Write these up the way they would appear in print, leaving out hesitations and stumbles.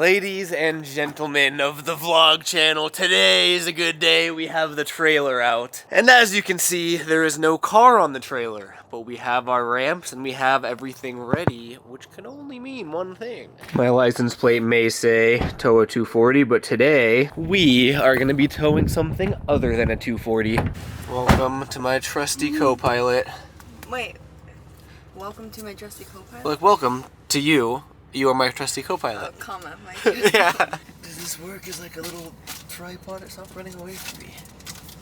Ladies and gentlemen of the vlog channel, today is a good day. We have the trailer out. And as you can see, there is no car on the trailer, but we have our ramps and we have everything ready, which can only mean one thing. My license plate may say tow a 240, but today we are going to be towing something other than a 240. Welcome to my trusty co-pilot. Wait, welcome to my trusty co-pilot? Look, welcome to you. You are my trusty co-pilot. Oh, comma, my yeah. Does this work as like a little tripod? It's not running away from me.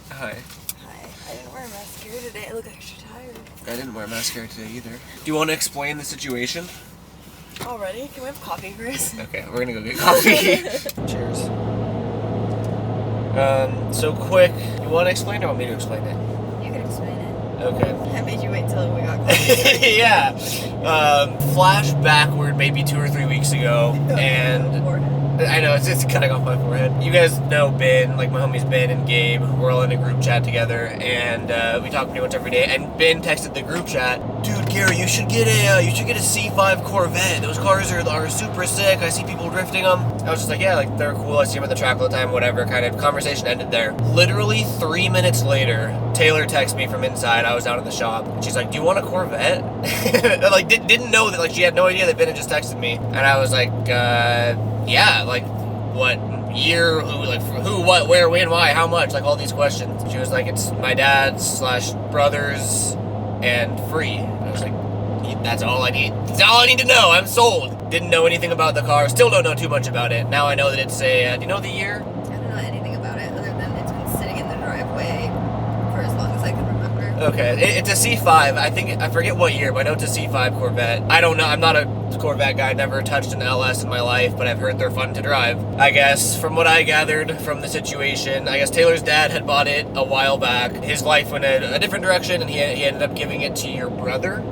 Hi. Hi. I didn't wear a mascara today. I look extra tired. I didn't wear mascara today either. Do you want to explain the situation? Already? Can we have coffee, Chris? Okay, we're gonna go get coffee. Cheers. So quick, you want to explain or want me to explain it? You can explain it. Okay. I made you wait till we got coffee. Yeah. Flash backward maybe 2 or 3 weeks ago, and I know it's cutting off my forehead. You guys know Ben, like my homies Ben and Gabe. We're all in a group chat together, and we talk pretty much every day. And Ben texted the group chat, "Dude, Gary, you should get a C5 Corvette. Those cars are super sick. I see people drifting them." I was just like, "Yeah, like they're cool. I see them at the track all the time. Whatever." Kind of conversation ended there. Literally 3 minutes later, Taylor texted me from inside. I was out in the shop. She's like, "Do you want a Corvette?" Like didn't know that. Like she had no idea that Ben had just texted me, and I was like, "Yeah, like what year? Who, what, where, when, why, how much? Like all these questions." She was like, "It's my dad's / brother's and free." I was like, "That's all I need. That's all I need to know. I'm sold." Didn't know anything about the car. Still don't know too much about it. Now I know that it's a. Do you know the year? I don't know anything about it other than it's been sitting in the driveway for as long as I can remember. Okay, it's a C5. I forget what year, but I know it's a C5 Corvette. I don't know. I'm not a Corvette guy. Never touched an LS in my life, but I've heard they're fun to drive. I guess from what I gathered from the situation, I guess Taylor's dad had bought it a while back. His life went a different direction, and he ended up giving it to your brother.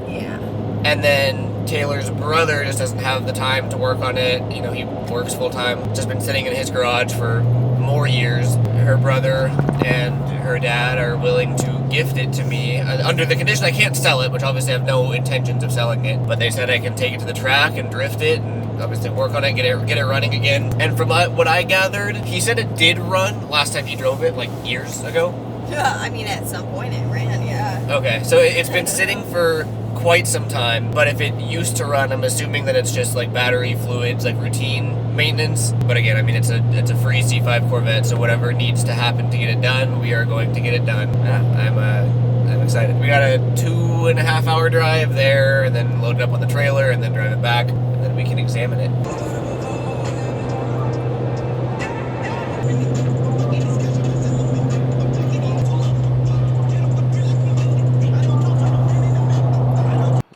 Yeah. And then Taylor's brother just doesn't have the time to work on it. You know, he works full time. Just been sitting in his garage for more years. Her brother and her dad are willing to gift it to me under the condition I can't sell it, which obviously I have no intentions of selling it. But they said I can take it to the track and drift it and obviously work on it, get it running again. And from what I gathered, he said it did run last time he drove it, like years ago. Yeah, I mean at some point it ran, yeah. Okay, so it's been sitting for quite some time, but if it used to run, I'm assuming that it's just like battery fluids, like routine maintenance. But again, I mean, it's a free C5 Corvette, so whatever needs to happen to get it done, we are going to get it done. I'm excited. We got a 2.5 hour drive there, and then load it up on the trailer, and then drive it back, and then we can examine it.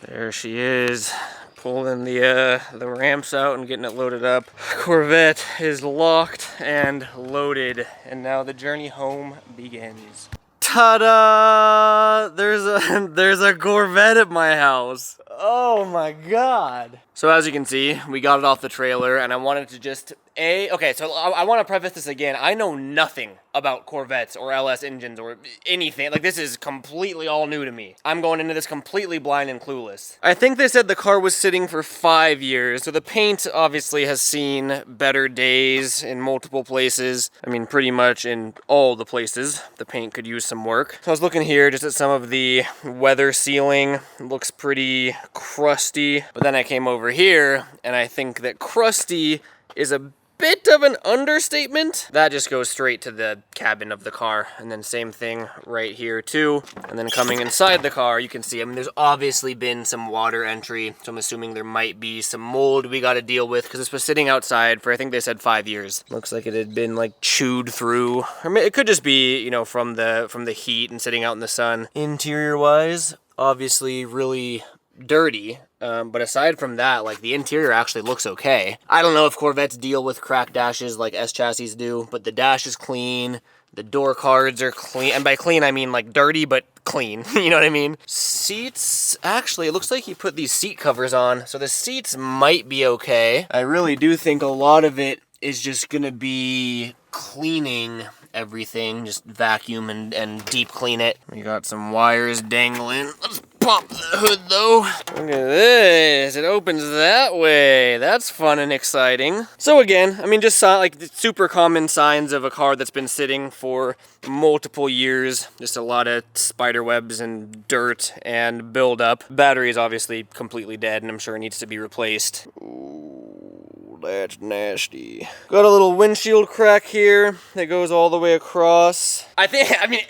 There she is, pulling the ramps out and getting it loaded up. Corvette is locked and loaded, and now the journey home begins. Ta-da! There's a Corvette at my house. Oh my god. So as you can see, we got it off the trailer, and I wanted to just okay, so I want to preface this again. I know nothing about Corvettes or LS engines or anything. Like, this is completely all new to me. I'm going into this completely blind and clueless. I think they said the car was sitting for 5 years, so the paint obviously has seen better days in multiple places. I mean, pretty much in all the places the paint could use some work. So I was looking here just at some of the weather sealing. It looks pretty crusty, but then I came over here, and I think that crusty is a bit of an understatement. That just goes straight to the cabin of the car, and then same thing right here too. And then coming inside the car, you can see, I mean, there's obviously been some water entry, so I'm assuming there might be some mold we got to deal with, because this was sitting outside for, I think they said 5 years. Looks like it had been like chewed through, or it could just be, you know, from the heat and sitting out in the sun. Interior wise, obviously really dirty. But aside from that, like, the interior actually looks okay. I don't know if Corvettes deal with cracked dashes like S chassis do, but the dash is clean. The door cards are clean. And by clean, I mean like dirty, but clean. You know what I mean? Seats, actually, it looks like he put these seat covers on, so the seats might be okay. I really do think a lot of it is just gonna be cleaning everything, just vacuum and deep clean it. We got some wires dangling. Let's pop the hood though. Look at this, it opens that way. That's fun and exciting. So again, I mean, just like super common signs of a car that's been sitting for multiple years. Just a lot of spider webs and dirt and buildup. Battery is obviously completely dead and I'm sure it needs to be replaced. Ooh, that's nasty. Got a little windshield crack here that goes all the way across. I mean,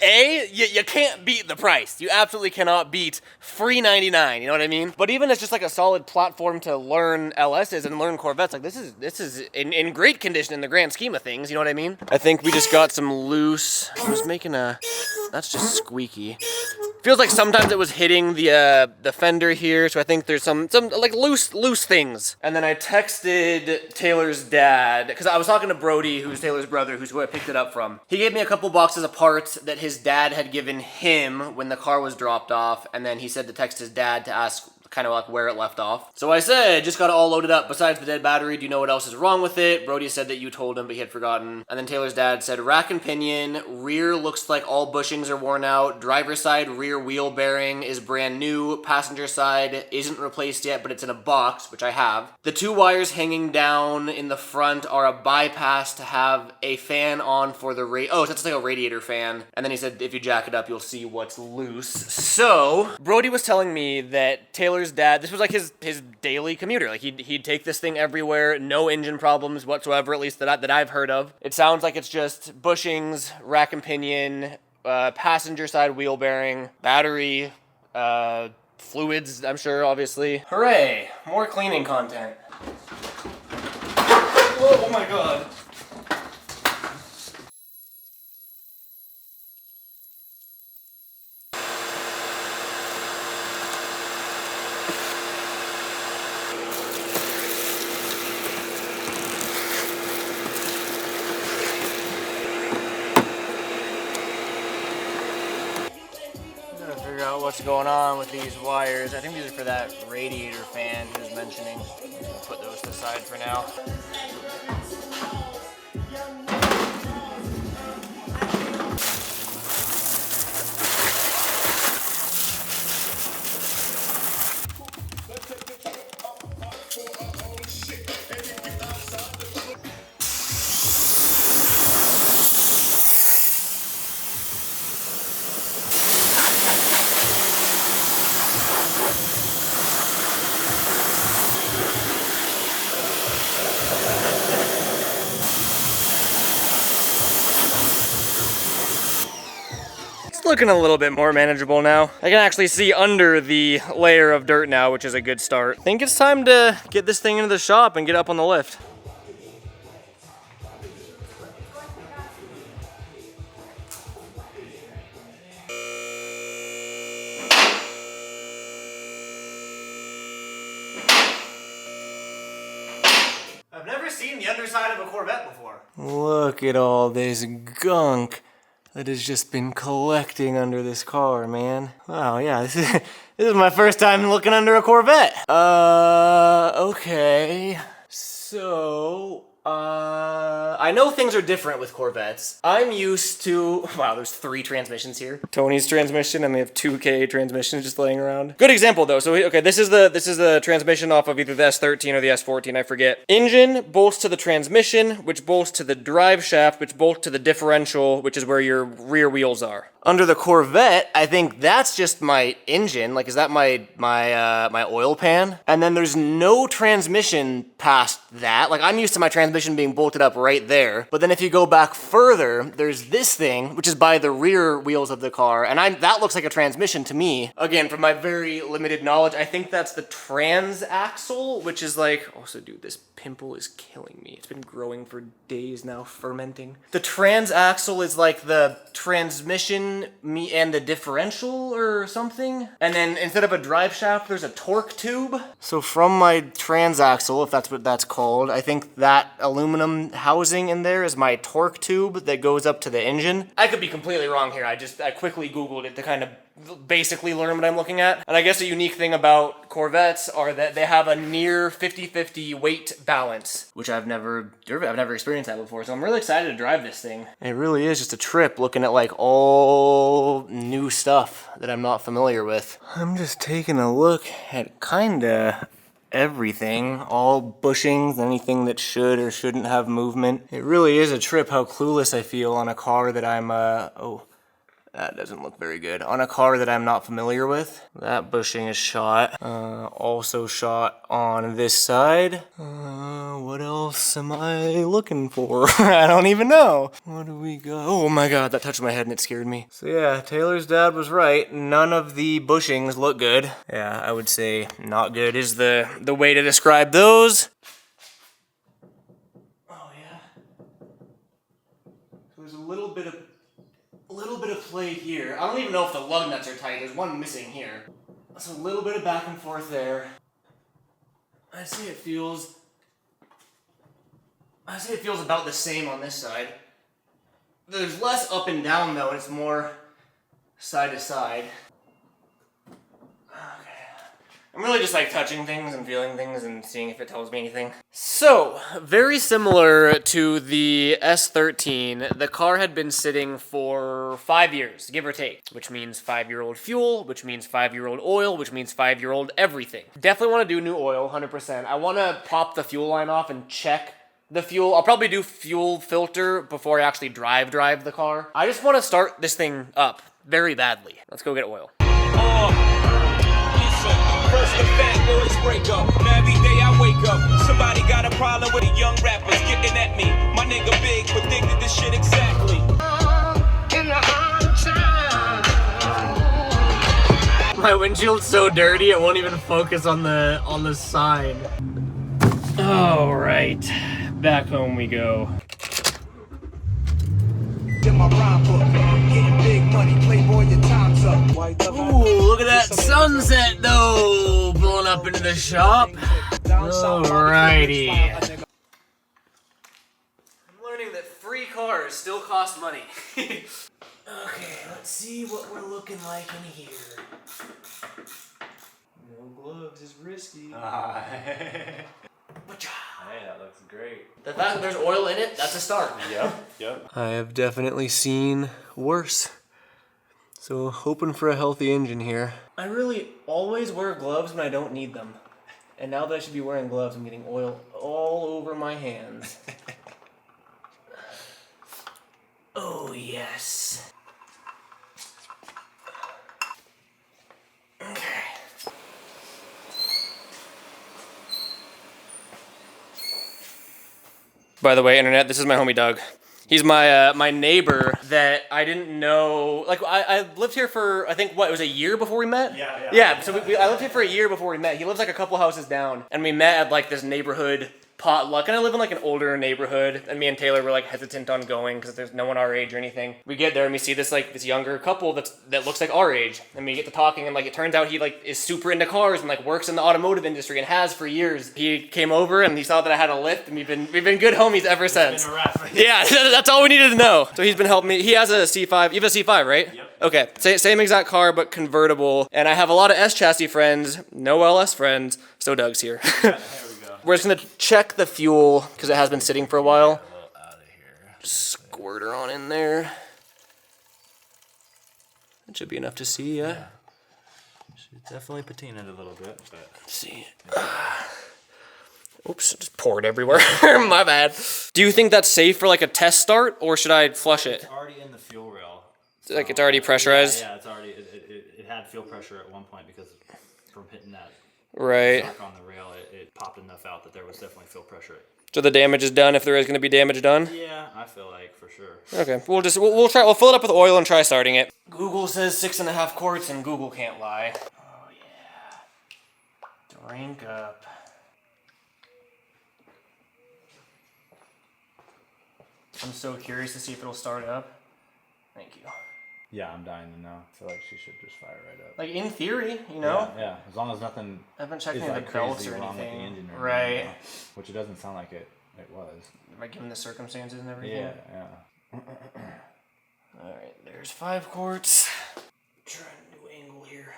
you can't beat the price. You absolutely cannot beat free 99, you know what I mean? But even as just like a solid platform to learn LSs and learn Corvettes, like this is in great condition in the grand scheme of things, you know what I mean? I think we just got some loose, I was making that's just squeaky. Feels like sometimes it was hitting the fender here, so I think there's some like loose things. And then I texted Taylor's dad, because I was talking to Brody, who's Taylor's brother, who I picked it up from. He gave me a couple boxes of parts that his dad had given him when the car was dropped off, and then he said to text his dad to ask kind of like where it left off. So I said, just got it all loaded up. Besides the dead battery, do you know what else is wrong with it? Brody said that you told him, but he had forgotten. And then Taylor's dad said, rack and pinion, rear looks like all bushings are worn out, driver's side rear wheel bearing is brand new, passenger side isn't replaced yet, but it's in a box, which I have. The two wires hanging down in the front are a bypass to have a fan on for the so it's like a radiator fan. And then he said, if you jack it up, you'll see what's loose. So, Brody was telling me that Taylor's dad, this was like his daily commuter. Like he'd take this thing everywhere, no engine problems whatsoever, at least that I've heard of. It sounds like it's just bushings, rack and pinion, passenger side wheel bearing, battery, fluids, I'm sure, obviously. Hooray! More cleaning content. Oh my god. What's going on with these wires. I think these are for that radiator fan he was mentioning. I'll put those to the side for now. Looking a little bit more manageable now. I can actually see under the layer of dirt now, which is a good start. I think it's time to get this thing into the shop and get up on the lift. I've never seen the underside of a Corvette before. Look at all this gunk that has just been collecting under this car, man. Wow, yeah, this is my first time looking under a Corvette. Okay. So, I know things are different with Corvettes. I'm used to, wow, there's 3 transmissions here. Tony's transmission, and they have 2K transmissions just laying around. Good example though. So, okay, this is the transmission off of either the S13 or the S14, I forget. Engine bolts to the transmission, which bolts to the drive shaft, which bolts to the differential, which is where your rear wheels are. Under the Corvette, I think that's just my engine. Like, is that my oil pan? And then there's no transmission past that. Like, I'm used to my transmission being bolted up right there. But then if you go back further, there's this thing, which is by the rear wheels of the car. And that looks like a transmission to me. Again, from my very limited knowledge, I think that's the transaxle, which is like, also dude, this pimple is killing me. It's been growing for days now, fermenting. The transaxle is like the transmission and the differential or something. And then instead of a drive shaft, there's a torque tube. So from my transaxle, if that's what that's called, I think that aluminum housing in there is my torque tube that goes up to the engine. I could be completely wrong here. I quickly Googled it to kind of basically learn what I'm looking at. And I guess a unique thing about Corvettes are that they have a near 50-50 weight balance, which I've never experienced that before. So I'm really excited to drive this thing. It really is just a trip looking at like all new stuff that I'm not familiar with. I'm just taking a look at kinda everything, all bushings, anything that should or shouldn't have movement. It really is a trip how clueless I feel on a car that I'm, oh, that doesn't look very good. On a car that I'm not familiar with. That bushing is shot. Also shot on this side. What else am I looking for? I don't even know. What do we got? Oh my God, that touched my head and it scared me. So yeah, Taylor's dad was right. None of the bushings look good. Yeah, I would say not good is the way to describe those. Oh yeah. So there's a little bit of play here. I don't even know if the lug nuts are tight. There's one missing here. So a little bit of back and forth there. I'd say it feels about the same on this side. There's less up and down though, and it's more side to side. I'm really just like touching things and feeling things and seeing if it tells me anything. So, very similar to the S13, the car had been sitting for 5 years, give or take, which means 5-year-old fuel, which means 5-year-old oil, which means 5-year-old everything. Definitely want to do new oil, 100%. I want to pop the fuel line off and check the fuel. I'll probably do fuel filter before I actually drive the car. I just want to start this thing up very badly. Let's go get oil. First the fat boys break up. Now every day I wake up, somebody got a problem with the young rappers getting at me. My nigga Big predicted this shit exactly. My windshield's so dirty it won't even focus on the sign. All right, back home we go. My rhyme book, getting big money, playboy, your time's up. Ooh, look at that sunset though, blowing up into the shop. Alrighty. I'm learning that free cars still cost money. Okay, let's see what we're looking like in here. No gloves is risky. Hey, that looks great. The fact that there's oil in it, that's a start. Yep. I have definitely seen worse. So hoping for a healthy engine here. I really always wear gloves when I don't need them. And now that I should be wearing gloves, I'm getting oil all over my hands. Oh yes. Okay. By the way, internet, this is my homie Doug. He's my neighbor that I didn't know. Like I lived here for I think it was a year before we met. Yeah. So I lived here for a year before we met. He lives like a couple houses down, and we met at like this neighborhood potluck. And I live in like an older neighborhood, and me and Taylor were like hesitant on going because there's no one our age or anything. We get there and we see this younger couple that looks like our age, and we get to talking, and like it turns out he like is super into cars and like works in the automotive industry and has for years. He came over and he saw that I had a lift, and we've been good homies ever since. Yeah, that's all we needed to know. So he's been helping me. He has a C5. You have a C5, right? Yep. Okay, same exact car but convertible. And I have a lot of S chassis friends, no LS friends. So Doug's here. There we go. We're just gonna check the fuel because it has been sitting for a while. A little out of here. Just squirt her on in there. That should be enough to see, yeah. Should definitely patina it a little bit, but Let's see. Oops, just poured everywhere. My bad. Do you think that's safe for like a test start, or should I flush it? it's already in the fuel rail. Like it's already pressurized? Yeah, it's already. It had fuel pressure at one point because from hitting that Right. arc on the rail, it popped enough out that there was definitely fuel pressure. So the damage is done if there is going to be damage done? Yeah, I feel like for sure. Okay, we'll try. We'll fill it up with oil and try starting it. Google says 6.5 quarts, and Google can't lie. Oh yeah. Drink up. I'm so curious to see if it'll start up. Thank you. Yeah, I'm dying to know. I feel like she should just fire right up. Like in theory, you know. Yeah, as long as nothing I haven't checked is any of like the belts crazy or wrong with the anything. engine, or Right. anything, you know, which it doesn't sound like it It was. Right, given the circumstances and everything. Yeah. All right, there's 5 quarts. Trying to do angle here.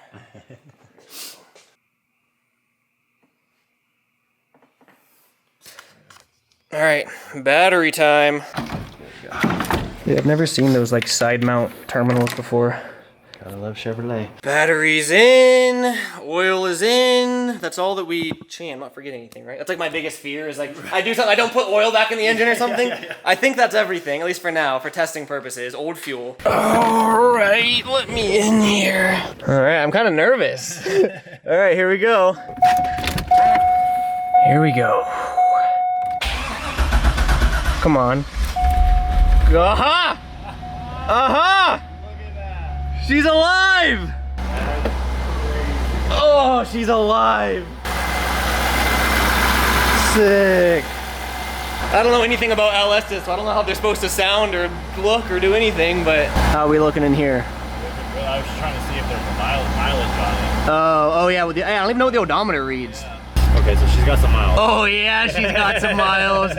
All right, battery time. Yeah, I've never seen those like side mount terminals before. Gotta love Chevrolet. Battery's in, oil is in. That's all that we. Gee, I'm not forgetting anything, right? That's like my biggest fear is like I do something, I don't put oil back in the engine or something. Yeah. I think that's everything, at least for now, for testing purposes. Old fuel. All right, let me in here. All right, I'm kind of nervous. All right, here we go. Here we go. Come on. Aha! Aha! She's alive! Oh, she's alive! Sick. I don't know anything about LS's, so I don't know how they're supposed to sound or look or do anything, but how are we looking in here? I was just trying to see if there's a mileage on it. Oh yeah, I don't even know what the odometer reads. Yeah. Okay, so she's got some miles. Oh yeah, she's got some miles.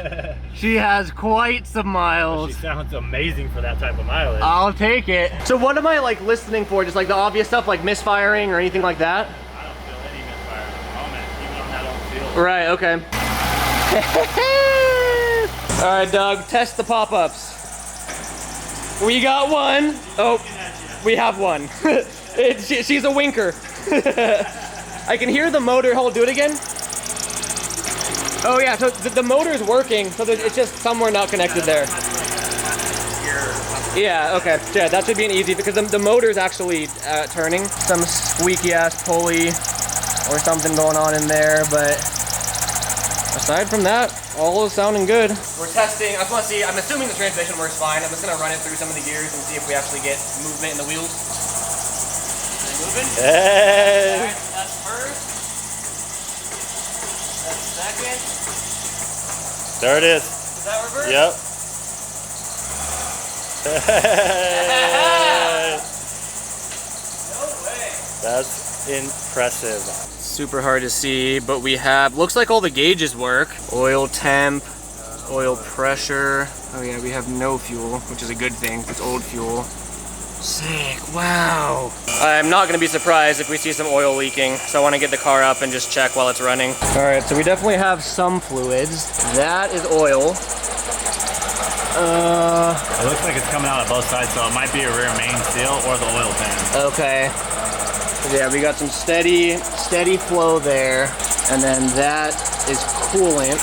She has quite some miles. She sounds amazing for that type of mileage. I'll take it. So what am I like listening for? Just like the obvious stuff like misfiring or anything like that? I don't feel any misfire at the moment, even on that old field. Right, okay. All right, Doug, test the pop-ups. We got one. Oh, we have one. She's a winker. I can hear the motor. Hold, do it again. Oh yeah, so the motor's working, so it's just somewhere not connected there. Yeah, okay. Yeah, that should be an easy, because the motor's actually turning. Some squeaky ass pulley or something going on in there, but aside from that, all is sounding good. We're testing, I just want to see, I'm assuming the transmission works fine. I'm just going to run it through some of the gears and see if we actually get movement in the wheels. Moving? Hey. All right, that's first. That's second. There it is. Is that reverse? Yep. No way. That's impressive. Super hard to see, but we have, looks like all the gauges work. Oil temp, oil pressure. Oh yeah, we have no fuel, which is a good thing. It's old fuel. Sick, wow. I'm not gonna be surprised if we see some oil leaking, so I wanna get the car up and just check while it's running. All right, so we definitely have some fluids. That is oil. It looks like it's coming out of both sides, so it might be a rear main seal or the oil pan. Okay. Yeah, we got some steady flow there, and then that is coolant.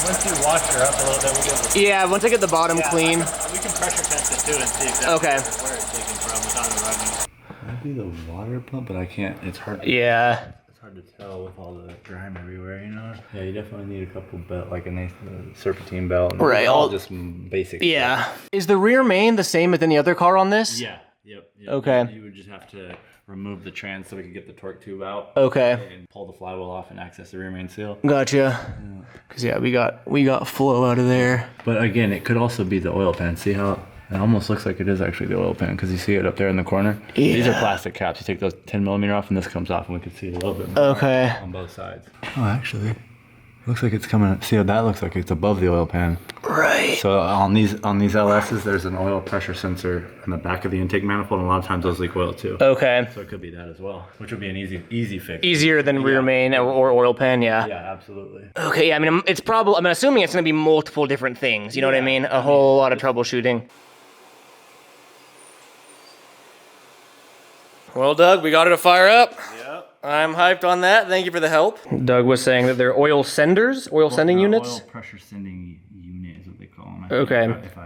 Once you wash her up a little bit, we'll get Yeah, once I get the bottom clean. we can pressure test it too and see exactly Okay. where it's taken from without it running. Might be the water pump, but I can't. It's hard. Yeah. It's hard to tell with all the grime everywhere, you know. Yeah, you definitely need a couple belt, like a nice serpentine belt. Right, All all- just basic. Yeah. Is the rear main the same as any other car on this? Yeah. Yep. Okay. You would just have to remove the trans so we could get the torque tube out. Okay. And pull the flywheel off and access the rear main seal. Gotcha. Cause yeah, we got flow out of there. But again, it could also be the oil pan. See how it almost looks like it is actually the oil pan, because you see it up there in the corner. Yeah. These are plastic caps. You take those 10mm off and this comes off, and we can see a little bit more Okay. on both sides. Oh, actually, looks like it's coming. See how that looks like it's above the oil pan. Right. So on these LS's, there's an oil pressure sensor in the back of the intake manifold, and a lot of times those leak oil too. Okay. So it could be that as well, which would be an easy fix. Easier than rear main or oil pan, yeah. Yeah, absolutely. Okay, yeah, I mean, it's probably, I'm assuming it's gonna be multiple different things, you know what I mean? A whole lot of troubleshooting. Well, Doug, we got it to fire up. Yep. I'm hyped on that. Thank you for the help. Doug was saying that they're oil senders, oil sending units. Oil pressure sending unit is what they call them. Okay. If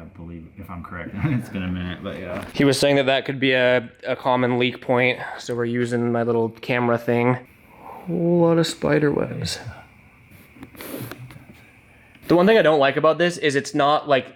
I'm correct. It's been a minute, but yeah. He was saying that could be a common leak point, so we're using my little camera thing. Whole lot of spider webs. The one thing I don't like about this is it's not like,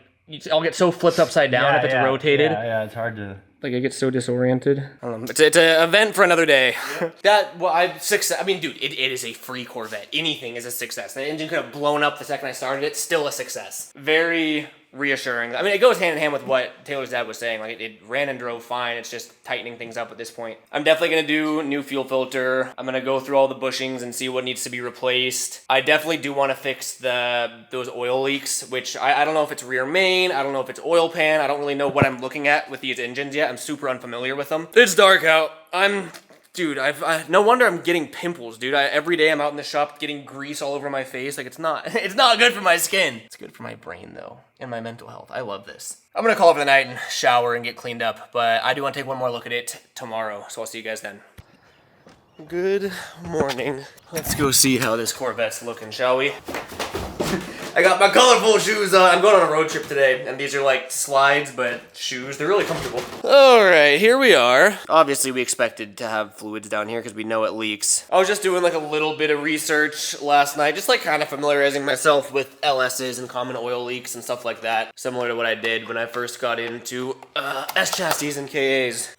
I'll get so flipped upside down if it's rotated. Yeah, it's hard to. Like I get so disoriented. It's an event for another day. Yeah. I mean, dude, it is a free Corvette. Anything is a success. The engine could have blown up the second I started it. Still a success. Very reassuring. I mean, it goes hand in hand with what Taylor's dad was saying. Like, it ran and drove fine. It's just tightening things up at this point. I'm definitely going to do new fuel filter. I'm going to go through all the bushings and see what needs to be replaced. I definitely do want to fix those oil leaks, which I don't know if it's rear main. I don't know if it's oil pan. I don't really know what I'm looking at with these engines yet. I'm super unfamiliar with them. It's dark out. Dude, no wonder I'm getting pimples, dude. Every day I'm out in the shop getting grease all over my face. Like, it's not good for my skin. It's good for my brain, though, and my mental health. I love this. I'm gonna call it for the night and shower and get cleaned up, but I do want to take one more look at it tomorrow, so I'll see you guys then. Good morning. Let's go see how this Corvette's looking, shall we? I got my colorful shoes on. I'm going on a road trip today, and these are like slides, but shoes. They're really comfortable. All right, here we are. Obviously, we expected to have fluids down here because we know it leaks. I was just doing like a little bit of research last night, just like kind of familiarizing myself with LSs and common oil leaks and stuff like that, similar to what I did when I first got into S chassis and KAs.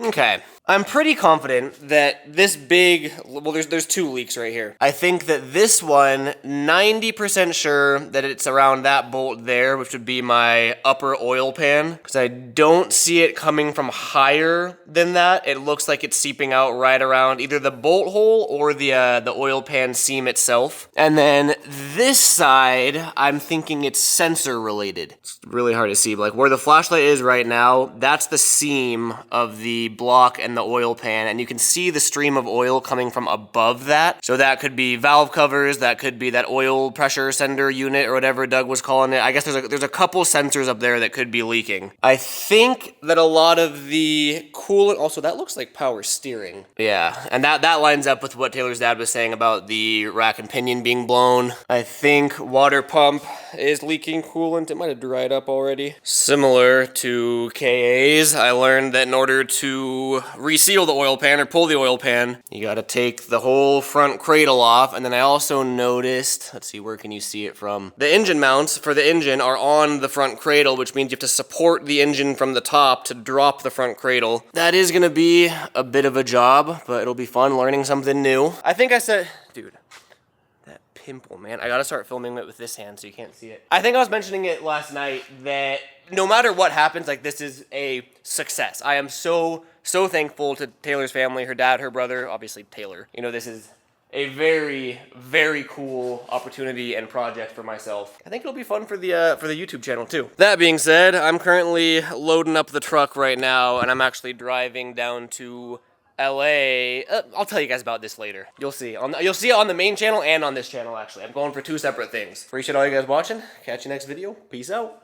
Okay. I'm pretty confident that this big, well, there's two leaks right here. I think that this one, 90% sure that it's around that bolt there, which would be my upper oil pan, because I don't see it coming from higher than that. It looks like it's seeping out right around either the bolt hole or the oil pan seam itself. And then this side, I'm thinking it's sensor related. It's really hard to see, but like where the flashlight is right now, that's the seam of the block and the oil pan, and you can see the stream of oil coming from above that. So that could be valve covers, that could be that oil pressure sender unit or whatever Doug was calling it. I guess there's a couple sensors up there that could be leaking. I think that a lot of the coolant, also that looks like power steering. Yeah, and that lines up with what Taylor's dad was saying about the rack and pinion being blown. I think water pump is leaking coolant. It might have dried up already. Similar to KAs, I learned that in order to reseal the oil pan or pull the oil pan, you gotta take the whole front cradle off. And then I also noticed, let's see, where can you see it from? The engine mounts for the engine are on the front cradle, which means you have to support the engine from the top to drop the front cradle. That is gonna be a bit of a job, but it'll be fun learning something new. I think I said, dude, that pimple, man. I gotta start filming it with this hand so you can't see it. I think I was mentioning it last night that no matter what happens, like, this is a success. I am so thankful to Taylor's family, her dad, her brother, obviously Taylor. You know, this is a very, very cool opportunity and project for myself. I think it'll be fun for the YouTube channel too. That being said, I'm currently loading up the truck right now, and I'm actually driving down to LA. I'll tell you guys about this later. You'll see. You'll see it on the main channel and on this channel, actually. I'm going for two separate things. Appreciate all you guys watching. Catch you next video. Peace out.